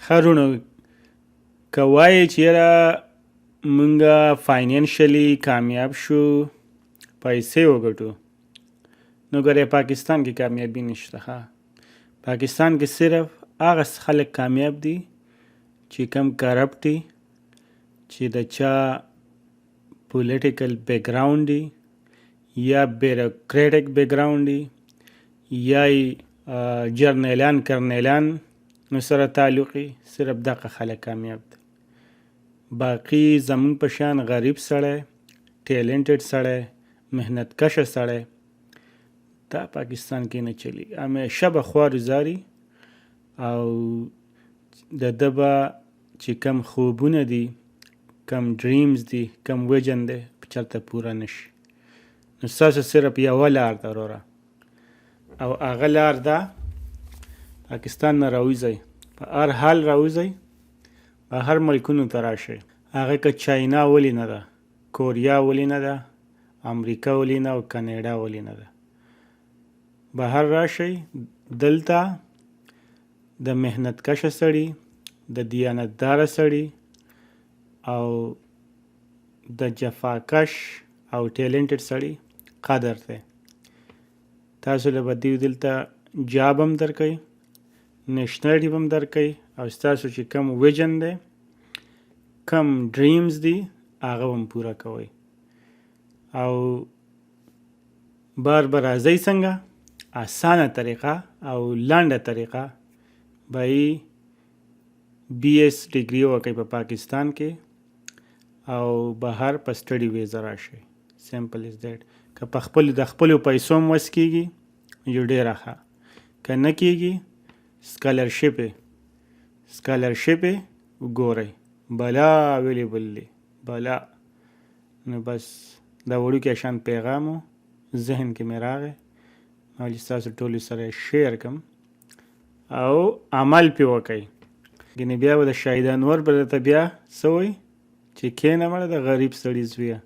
خرونو که وایې چې یاره مونږه فاینانشلی کامیاب شو پیسې وګټو نو ګورې پاکستان کې کامیابی نشته. پاکستان کې صرف هغه خلک کامیاب دي چې کم کرپټ دي، چې د چا پولیټیکل بیکګراوند دی یا بیروکریټک بیکګراوند دی یا جرنیلان کرنیلان نو سره تعلقي، صرف دغه خلک کامیاب دي. باقی زمون په شان غریب سړی، ټیلنټډ سړی، محنت کشه سړی دا پاکستان کې نه چلی. همیشه به خوارزاري او د ده به چې کم خوبونه دي، کم ډریمز دي، کم ویژن دی چېرته پوره نشي. نو ستاسو صرف یوه لار ده وروره او هغه لار ده پاکستان نه راوځئ، په هر حال راوځئ، په هر ملکونو ته راشئ. هغه که چاینا ولې نه ده، کوریا ولې نه ده، امریکا ولې نه او کاناډا ولې نه ده. بهر راشئ، دلته د محنت کشه سړي، د دیانتداره سړي او د جفاکش او ټیلنټډ سړي قدر دی. تاسو له به دوی دلته جاب هم درکوي، نیشنلټي هم درکوي او ستاسو چې کم ویژن دی، کم ډریمز دی، هغه هم پوره کوئ. او بار به راځئ څنګه؟ اسانه طریقه او لنډه طریقه به یې BS ډیګري وکړئ په پاکستان کې او بهر په سټډي ویزا راشئ. سمپل از دیټ. که په د خپلو پیسو هم وس کېږي یو ډېره ښه، که نه کېږي سکالرشپ یې وګورئ، بلا اویلیبل دی بلا. نو بس دا وړوکی شان پیغام و ذهن کې مې راغی او چې ستاسو ټولو سره شیر کړم او عمل پې وکئ. ګنې بیا به د شاهد انور به درته بیا څه وایي چې کښېنه مړه د غریب سړي زویه.